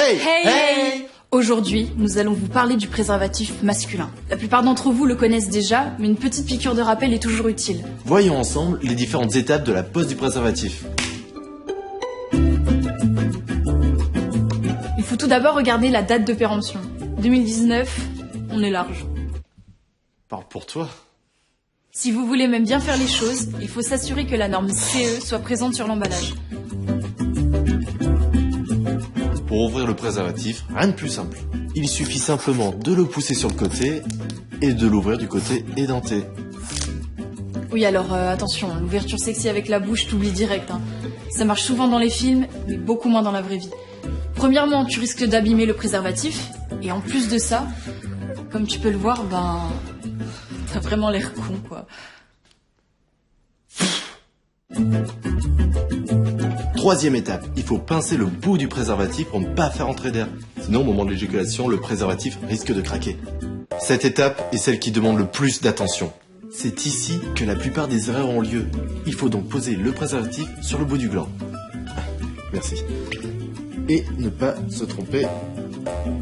Hey! Hey! Aujourd'hui, nous allons vous parler du préservatif masculin. La plupart d'entre vous le connaissent déjà, mais une petite piqûre de rappel est toujours utile. Voyons ensemble les différentes étapes de la pose du préservatif. Il faut tout d'abord regarder la date de péremption. 2019, on est large. Parle pour toi. Si vous voulez même bien faire les choses, il faut s'assurer que la norme CE soit présente sur l'emballage. Pour ouvrir le préservatif, rien de plus simple. Il suffit simplement de le pousser sur le côté et de l'ouvrir du côté édenté. Oui, alors attention, l'ouverture sexy avec la bouche, t'oublies direct. Ça marche souvent dans les films, mais beaucoup moins dans la vraie vie. Premièrement, tu risques d'abîmer le préservatif, et en plus de ça, comme tu peux le voir, t'as vraiment l'air con, quoi. Troisième étape, il faut pincer le bout du préservatif pour ne pas faire entrer d'air. Sinon, au moment de l'éjaculation, le préservatif risque de craquer. Cette étape est celle qui demande le plus d'attention. C'est ici que la plupart des erreurs ont lieu. Il faut donc poser le préservatif sur le bout du gland. Merci. Et ne pas se tromper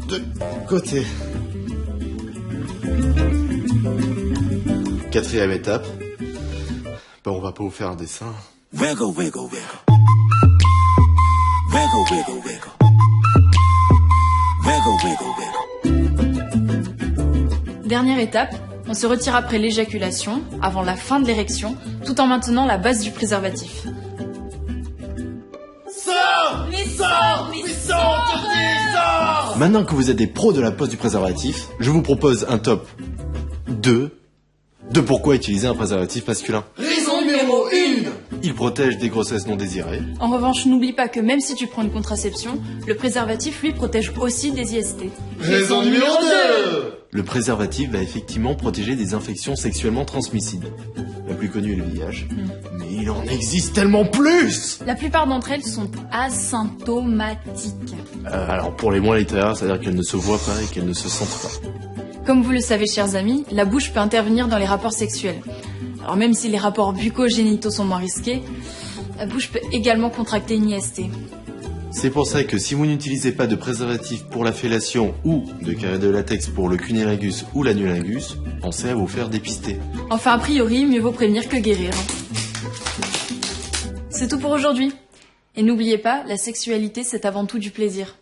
de côté. Quatrième étape, on va pas vous faire un dessin. Wiggle, wiggle, wiggle. Wiggle, wiggle, wiggle. Wiggle, wiggle, wiggle. Dernière étape, on se retire après l'éjaculation, avant la fin de l'érection, tout en maintenant la base du préservatif. Sors! Maintenant que vous êtes des pros de la pose du préservatif, je vous propose un top 2 de pourquoi utiliser un préservatif masculin. Raison numéro 1. Il protège des grossesses non désirées. En revanche, n'oublie pas que même si tu prends une contraception, le préservatif, lui, protège aussi des IST. Raison numéro 2. Le préservatif va effectivement protéger des infections sexuellement transmissibles. La plus connue est le VIH, mais il en existe tellement plus. La plupart d'entre elles sont asymptomatiques. Alors pour les moins littéraires, c'est-à-dire qu'elles ne se voient pas et qu'elles ne se sentent pas. Comme vous le savez, chers amis, la bouche peut intervenir dans les rapports sexuels. Alors même si les rapports bucco-génitaux sont moins risqués, la bouche peut également contracter une IST. C'est pour ça que si vous n'utilisez pas de préservatif pour la fellation ou de carré de latex pour le cunnilingus ou l'anulingus, pensez à vous faire dépister. Enfin, a priori, mieux vaut prévenir que guérir. C'est tout pour aujourd'hui. Et n'oubliez pas, la sexualité, c'est avant tout du plaisir.